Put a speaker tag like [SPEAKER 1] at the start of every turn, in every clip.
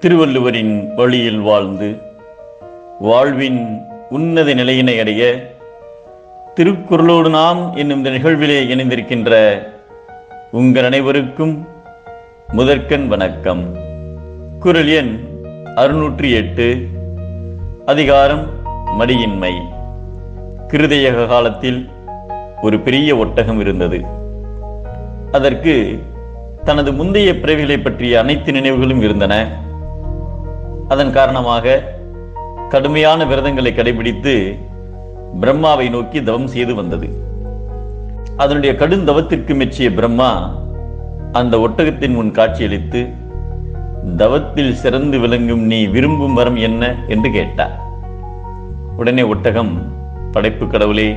[SPEAKER 1] திருவள்ளுவரின் வழியில் வாழ்ந்து வாழ்வின் உன்னத நிலையினை அடைய திருக்குறளோடு நாம் என்னும் இந்த நிகழ்விலே இணைந்திருக்கின்ற உங்கள் அனைவருக்கும் முதற்கண் வணக்கம். குறள் எண் 608, அதிகாரம் மடியின்மை. கிருதயுக காலத்தில் ஒரு பெரிய ஒட்டகம் இருந்தது. அதற்கு தனது முந்தைய பிறவிகளை பற்றிய அனைத்து நினைவுகளும் இருந்தன. அதன் காரணமாக கடுமையான விரதங்களை கடைபிடித்து பிரம்மாவை நோக்கி தவம் செய்து வந்தது. அதனுடைய கடும் தவத்திற்கு மெச்சிய பிரம்மா அந்த ஒட்டகத்தின் முன் காட்சியளித்து, தவத்தில் சிறந்து விளங்கும் நீ விரும்பும் வரம் என்ன என்று கேட்டார். உடனே ஒட்டகம், படைப்பு கடவுளே,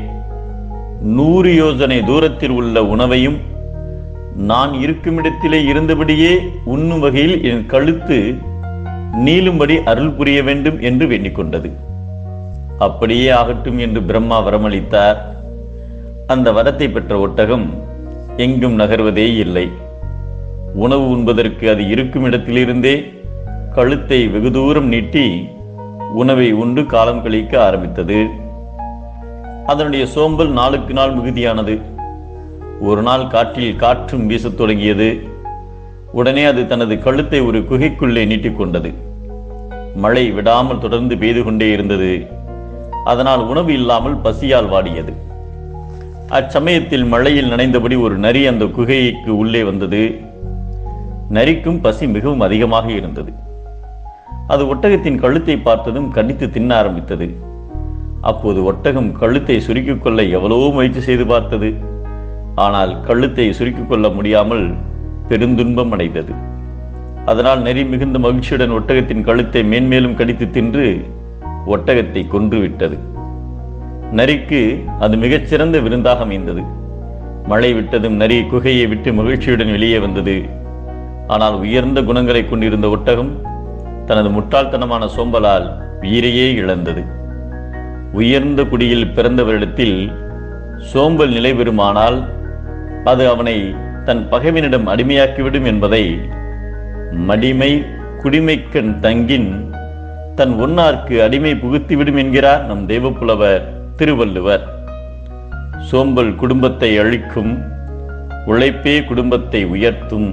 [SPEAKER 1] 100 யோஜனை தூரத்தில் உள்ள உணவையும் நான் இருக்கும் இடத்திலே இருந்தபடியே உண்ணும் வகையில் என் கழுத்து நீளும்படி அருள் புரிய வேண்டும் என்று வேண்டிக் கொண்டது. அப்படியே ஆகட்டும் என்று பிரம்மா வரமளித்தார். அந்த வரத்தை பெற்ற ஒட்டகம் எங்கும் நகர்வதே இல்லை. உணவு உண்பதற்கு அது இருக்கும் இடத்திலிருந்தே கழுத்தை வெகு தூரம் நீட்டி உணவை உண்டு காலம் கழிக்க ஆரம்பித்தது. அதனுடைய சோம்பல் நாளுக்கு நாள் மிகுதியானது. ஒரு நாள் காற்றில் காற்றும் வீசத் தொடங்கியது. உடனே அது தனது கழுத்தை ஒரு குகைக்குள்ளே நீட்டிக்கொண்டது. மழை விடாமல் தொடர்ந்து பெய்து கொண்டே இருந்தது. அதனால் உணவு இல்லாமல் பசியால் வாடியது. அச்சமயத்தில் மழையில் நனைந்தபடி ஒரு நரி அந்த குகைக்கு உள்ளே வந்தது. நரிக்கும் பசி மிகவும் அதிகமாக இருந்தது. அது ஒட்டகத்தின் கழுத்தை பார்த்ததும் கடித்து தின்ன ஆரம்பித்தது. அப்போது ஒட்டகம் கழுத்தை சுருக்கிக் கொள்ள எவ்வளவோ முயற்சி செய்து பார்த்தது. ஆனால் கழுத்தை சுருக்கிக் கொள்ள முடியாமல் பெருந்துன்பம் அடைந்தது. அதனால் நரி மிகுந்த மகிழ்ச்சியுடன் ஒட்டகத்தின் கழுத்தை மேன்மேலும் கடித்து தின்று ஒட்டகத்தை கொன்று விட்டது. நரிக்கு அது மிகச்சிறந்த விருந்தாக அமைந்தது. மழை விட்டதும் நரி குகையை விட்டு மகிழ்ச்சியுடன் வெளியே வந்தது. ஆனால் உயர்ந்த குணங்களை கொண்டிருந்த ஒட்டகம் தனது முட்டாள்தனமான சோம்பலால் உயிரையே இழந்தது. உயர்ந்த குடியில் பிறந்தவரிடத்தில் சோம்பல் நிலை பெறுமானால் அது அவனை தன் பகைவனிடம் அடிமையாக்கிவிடும் என்பதை மடிமை குடிமைக்கண் தங்கின் தன் ஒன்னார்க்கு அடிமை புகுத்திவிடும் என்கிறார் நம் தெய்வப்புலவர் திருவள்ளுவர். சோம்பல் குடும்பத்தை அழிக்கும், உழைப்பே குடும்பத்தை உயர்த்தும்.